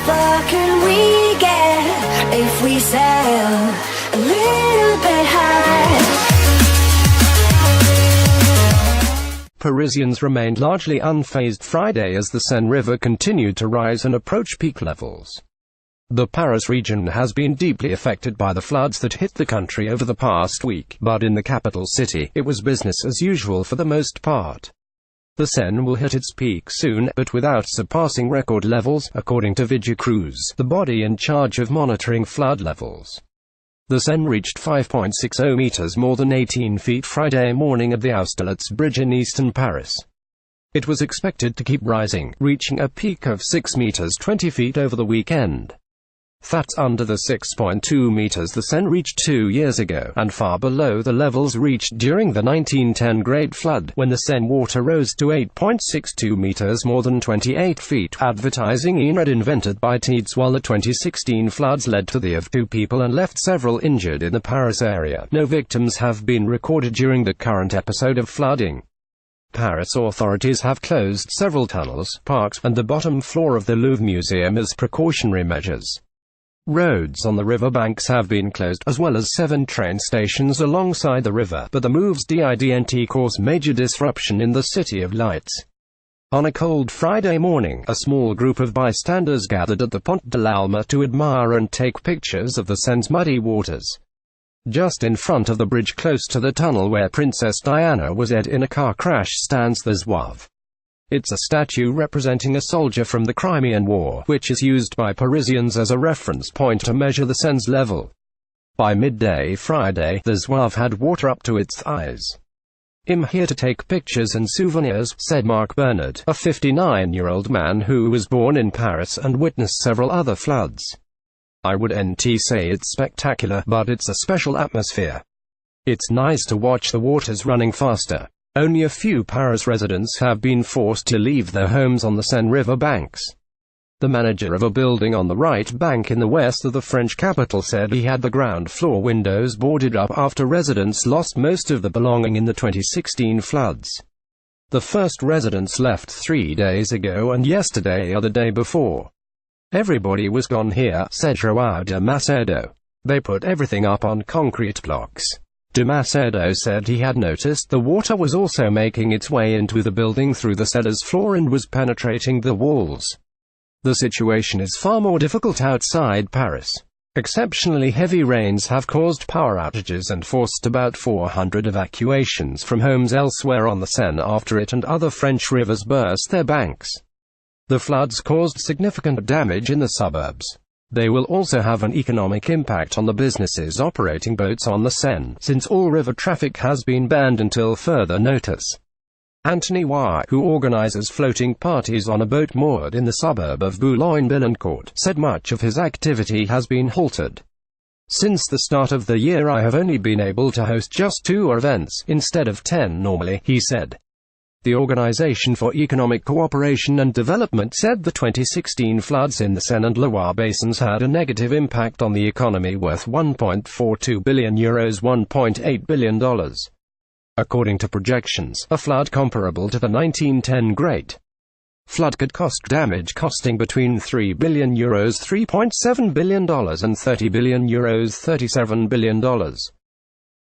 far can we get if we sail a little bit high? Parisians remained largely unfazed Friday as the Seine River continued to rise and approach peak levels. The Paris region has been deeply affected by the floods that hit the country over the past week, but in the capital city, it was business as usual for the most part. The Seine will hit its peak soon, but without surpassing record levels, according to Vigicruise, the body in charge of monitoring flood levels. The Seine reached 5.60 meters, more than 18 feet Friday morning at the Austerlitz Bridge in eastern Paris. It was expected to keep rising, reaching a peak of 6 meters 20 feet over the weekend. That's under the 6.2 meters the Seine reached 2 years ago, and far below the levels reached during the 1910 Great Flood, when the Seine water rose to 8.62 meters, more than 28 feet. Advertising ENRED invented by Tides, while the 2016 floods led to the death of 2 people and left several injured in the Paris area. No victims have been recorded during the current episode of flooding. Paris authorities have closed several tunnels, parks, and the bottom floor of the Louvre Museum as precautionary measures. Roads on the riverbanks have been closed, as well as 7 train stations alongside the river, but the moves didn't cause major disruption in the City of Lights. On a cold Friday morning, a small group of bystanders gathered at the Pont de l'Alma to admire and take pictures of the Seine's muddy waters. Just in front of the bridge close to the tunnel where Princess Diana was dead in a car crash stands the Zouave. It's a statue representing a soldier from the Crimean War, which is used by Parisians as a reference point to measure the Seine's level. By midday Friday, the Zouave had water up to its thighs. "I'm here to take pictures and souvenirs," said Marc Bernard, a 59-year-old man who was born in Paris and witnessed several other floods. "I wouldn't say it's spectacular, but it's a special atmosphere. It's nice to watch the waters running faster." Only a few Paris residents have been forced to leave their homes on the Seine River banks. The manager of a building on the right bank in the west of the French capital said he had the ground floor windows boarded up after residents lost most of their belongings in the 2016 floods. The first residents left 3 days ago and yesterday or the day before. "Everybody was gone here," said João de Macedo. "They put everything up on concrete blocks." De Macedo said he had noticed the water was also making its way into the building through the cellar's floor and was penetrating the walls. The situation is far more difficult outside Paris. Exceptionally heavy rains have caused power outages and forced about 400 evacuations from homes elsewhere on the Seine after it and other French rivers burst their banks. The floods caused significant damage in the suburbs. They will also have an economic impact on the businesses operating boats on the Seine, since all river traffic has been banned until further notice. Anthony Y, who organizes floating parties on a boat moored in the suburb of Boulogne-Billancourt, said much of his activity has been halted. "Since the start of the year I have only been able to host just 2 events, instead of 10 normally," he said. The Organization for Economic Cooperation and Development said the 2016 floods in the Seine and Loire basins had a negative impact on the economy worth €1.42 billion, $1.8 billion. According to projections, a flood comparable to the 1910 Great Flood could cost damage costing between €3 billion, $3.7 billion, and €30 billion, $37 billion.